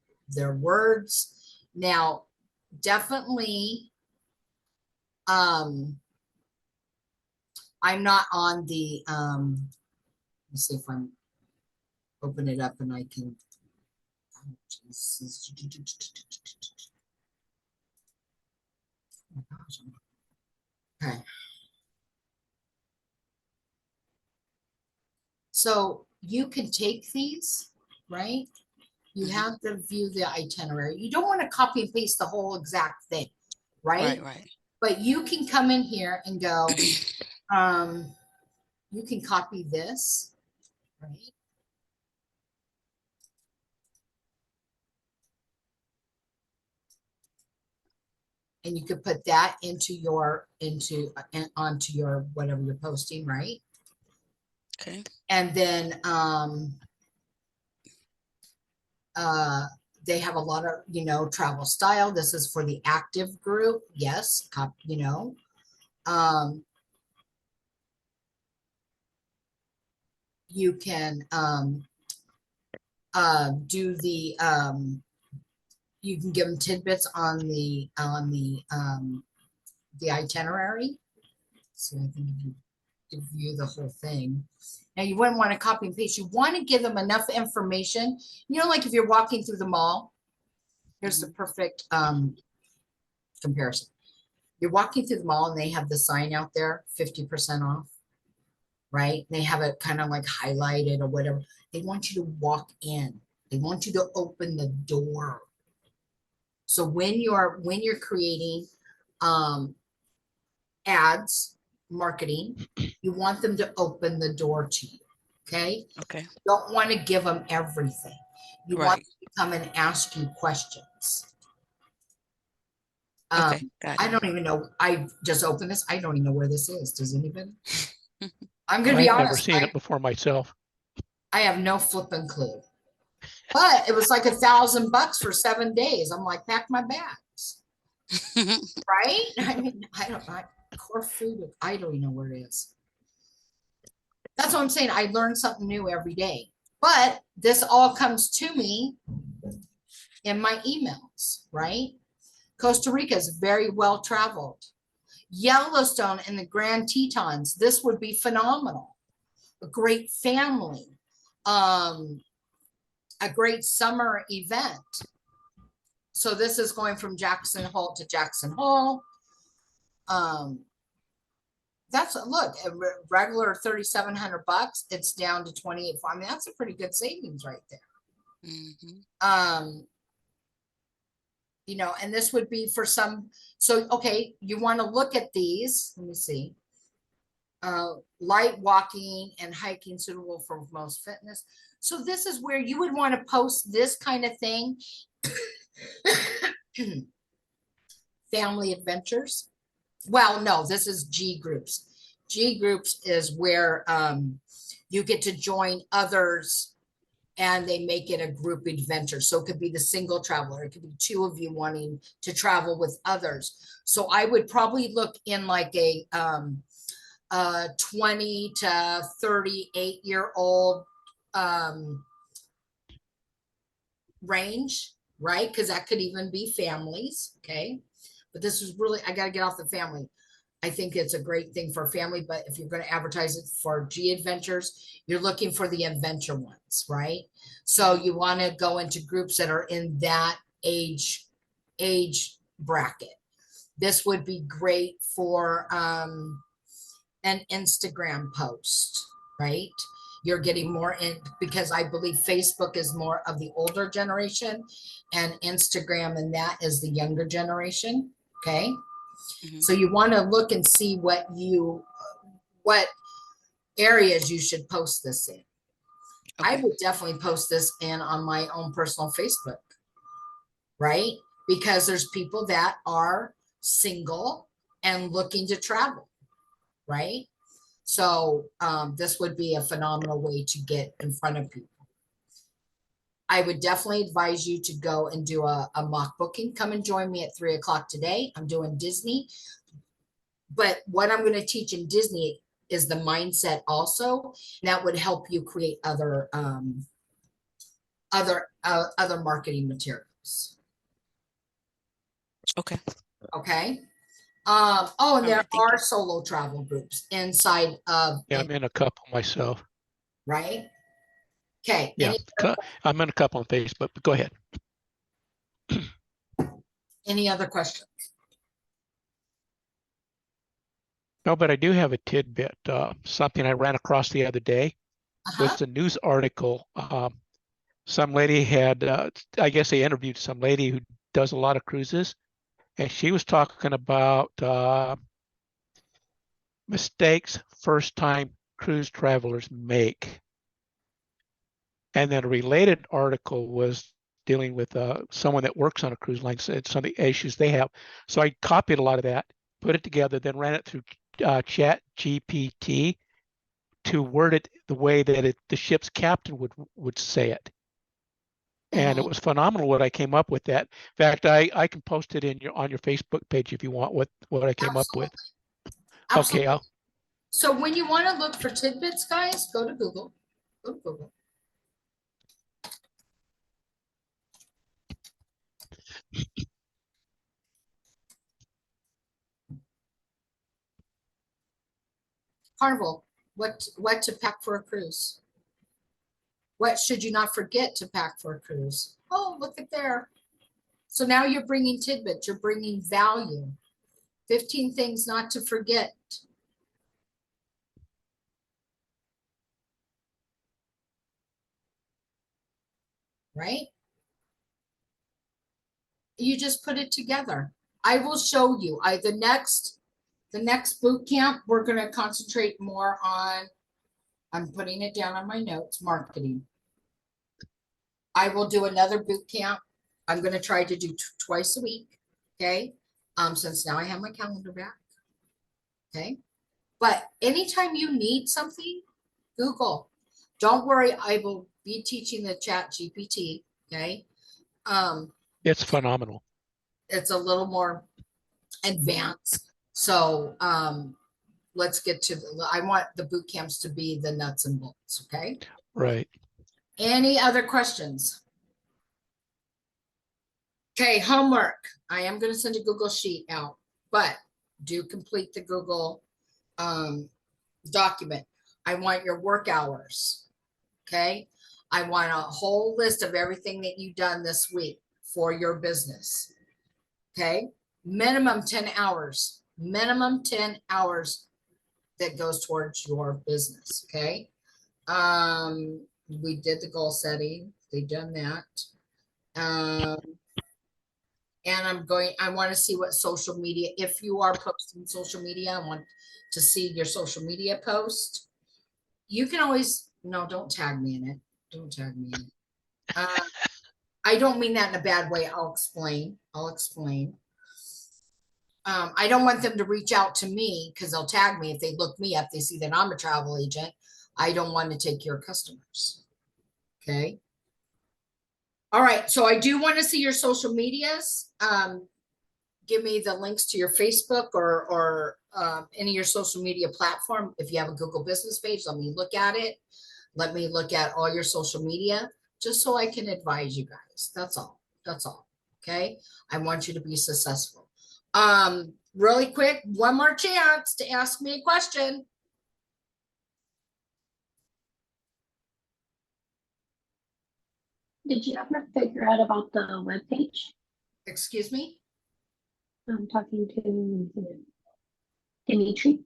words. Now, definitely I'm not on the let's see if I'm open it up and I can okay. So you can take these, right? You have to view the itinerary. You don't want to copy and paste the whole exact thing, right? Right. But you can come in here and go, you can copy this, right? And you could put that onto your whatever you're posting, right? Okay. And then they have a lot of travel style. This is for the active group. Yes, you can do the you can give them tidbits on the itinerary. So I think if you view the whole thing. Now you wouldn't want to copy and paste. You want to give them enough information. Like if you're walking through the mall, here's the perfect comparison. You're walking through the mall and they have the sign out there, 50% off, right? They have it kind of like highlighted or whatever. They want you to walk in. They want you to open the door. So when you're creating ads, marketing, you want them to open the door to you. Okay. Okay. You don't want to give them everything. You want Right. them to come and ask you questions. Okay. Got I it. don't even know. I just opened this. I don't even know where this is. Does anybody? I'm gonna be I've never honest. seen it before myself. I have no flipping clue. But it was like $1,000 for 7 days. I'm like, pack my bags, right? I mean, I don't know. Core food, I don't even know where it is. That's what I'm saying. I learn something new every day. But this all comes to me in my emails, right? Costa Rica is very well traveled. Yellowstone and the Grand Tetons, this would be phenomenal. A great family, a great summer event. So this is going from Jackson Hole to Jackson Hole. That's look, a regular $3,700, it's down to 28. I mean, that's a pretty good savings right there. Mm-hmm. You know, and this would be for some, so okay, you want to look at these. Let me see. Light walking and hiking suitable for most fitness. So this is where you would want to post this kind of thing. Family adventures. Well, no, this is G groups. G groups is where you get to join others and they make it a group adventure. So it could be the single traveler. It could be two of you wanting to travel with others. So I would probably look in like a 20 to 38-year-old range, right? Because that could even be families, okay? But this is really, I got to get off the family. I think it's a great thing for family, but if you're going to advertise it for G adventures, you're looking for the adventure ones, right? So you want to go into groups that are in that age bracket. This would be great for an Instagram post, right? You're getting more in because I believe Facebook is more of the older generation and Instagram and that is the younger generation. Okay. Mm-hmm. So you want to look and see what areas you should post this in. Okay. I would definitely post this in on my own personal Facebook, right? Because there's people that are single and looking to travel, right? So this would be a phenomenal way to get in front of people. I would definitely advise you to go and do a mock booking. Come and join me at 3 o'clock today. I'm doing Disney. But what I'm going to teach in Disney is the mindset also. That would help you create other marketing materials. Okay. Okay. Oh, and there Alright, thank are you. solo travel groups inside of, Yeah, I'm in a couple myself. right? Okay. Yeah, I'm in a couple on Facebook, but go ahead. Any other questions? No, but I do have a tidbit, something I ran across the other day. Was a news article. Some lady had, I guess they interviewed some lady who does a lot of cruises, and she was talking about mistakes first-time cruise travelers make. And then a related article was dealing with someone that works on a cruise line, said some of the issues they have. So I copied a lot of that, put it together, then ran it through Chat GPT to word it the way that the ship's captain would say it. And it was phenomenal what I came up with that. In fact, I can post it on your Facebook page if you want what I came up with. Absolutely. Okay. So when you want to look for tidbits, guys, go to Google. Go to Google. Carnival, what to pack for a cruise? What should you not forget to pack for a cruise? Oh, look at there. So now you're bringing tidbits, you're bringing value. 15 things not to forget. right? You just put it together. I will show you. The next boot camp, we're going to concentrate more on, I'm putting it down on my notes, marketing. I will do another boot camp. I'm going to try to do twice a week. Okay. Since now I have my calendar back. Okay. But anytime you need something, Google. Don't worry. I will be teaching the Chat GPT. Okay. It's phenomenal. It's a little more advanced. So, let's get to I want the boot camps to be the nuts and bolts. Okay. Right. Any other questions? Okay, homework. I am going to send a Google Sheet out, but do complete the Google document. I want your work hours. Okay. I want a whole list of everything that you've done this week for your business. Okay. Minimum 10 hours. Minimum 10 hours that goes towards your business. Okay. We did the goal setting. They've done that. And I want to see what social media, if you are posting social media, I want to see your social media post. You can always, no, don't tag me in it. Don't tag me in it. I don't mean that in a bad way. I'll explain. I don't want them to reach out to me because they'll tag me. If they look me up, they see that I'm a travel agent. I don't want to take your customers. Okay. All right. So I do want to see your social medias. Give me the links to your Facebook or any of your social media platform. If you have a Google business page, let me look at it. Let me look at all your social media just so I can advise you guys. That's all. That's all. Okay. I want you to be successful. Really quick, one more chance to ask me a question. Did you ever figure out about the webpage? Excuse me? I'm talking to Dimitri.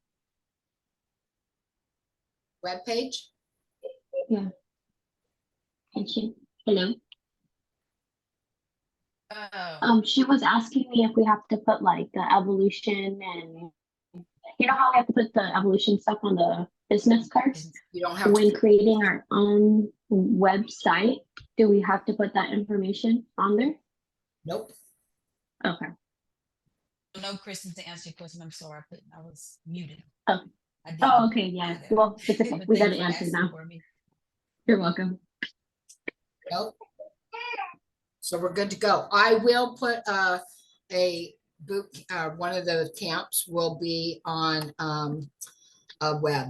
Webpage? Yeah. Hello. She was asking me if we have to put like the evolution and you know how we have to put the evolution stuff on the business cards? You don't have when to. creating our own website, do we have to put that information on there? Nope. Okay. No, Kristen, to answer your question, I'm sorry, I was muted. Oh. Oh, okay, yeah. Well, it's okay. We got an answer now. You're welcome. Nope. So we're good to go. I will put a boot. One of the camps will be on a web.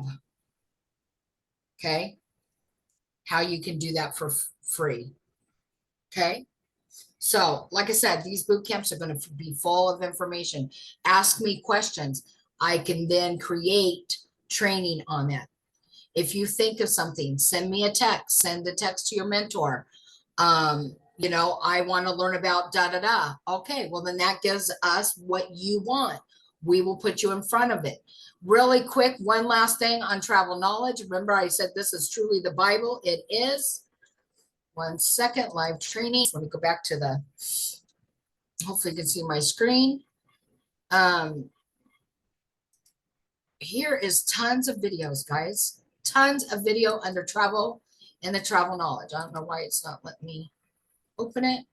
Okay. How you can do that for free. Okay. So, like I said, these boot camps are going to be full of information. Ask me questions. I can then create training on that. If you think of something, send me a text. Send the text to your mentor. You know, I want to learn about da da da. Okay, well then that gives us what you want. We will put you in front of it. Really quick, one last thing on travel knowledge. Remember, I said this is truly the Bible. It is. 1 second, live training. Let me go back to the, hopefully you can see my screen. Here is tons of videos, guys. Tons of video under travel and the travel knowledge. I don't know why it's not letting me open it.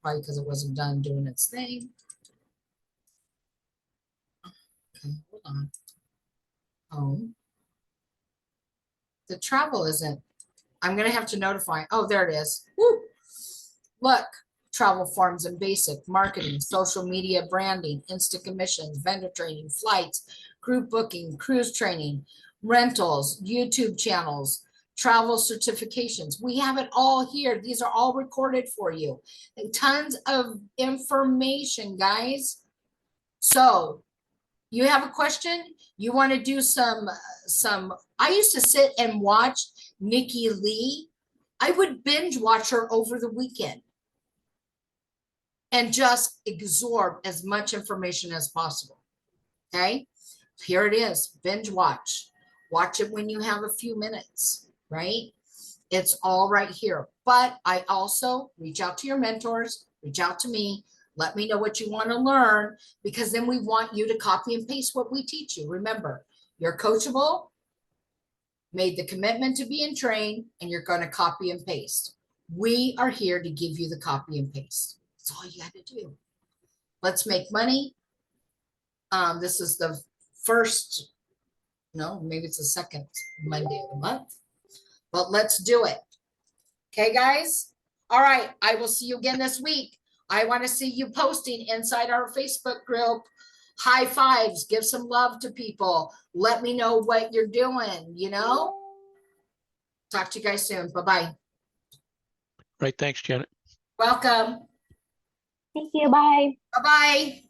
Probably because it wasn't done doing its thing. Okay, hold on. Home. The travel isn't. I'm going to have to notify. Oh, there it is. Woo. Look, travel forms and basic marketing, social media branding, instant commissions, vendor training, flights, group booking, cruise training, rentals, YouTube channels, travel certifications. We have it all here. These are all recorded for you. And tons of information, guys. So you have a question? You want to do some, I used to sit and watch Nikki Lee. I would binge watch her over the weekend and just absorb as much information as possible. Okay, here it is. Binge watch. Watch it when you have a few minutes, right? It's all right here. But I also reach out to your mentors, reach out to me, let me know what you want to learn, because then we want you to copy and paste what we teach you. Remember, you're coachable, made the commitment to being trained, and you're going to copy and paste. We are here to give you the copy and paste. That's all you got to do. Let's make money. This is the first, no, maybe it's the second Monday of the month, but let's do it. Okay, guys? All right. I will see you again this week. I want to see you posting inside our Facebook group. High fives, give some love to people. Let me know what you're doing, you know? Talk to you guys soon. Bye-bye. Right. Thanks, Janet. Welcome. Thank you. Bye. Bye-bye.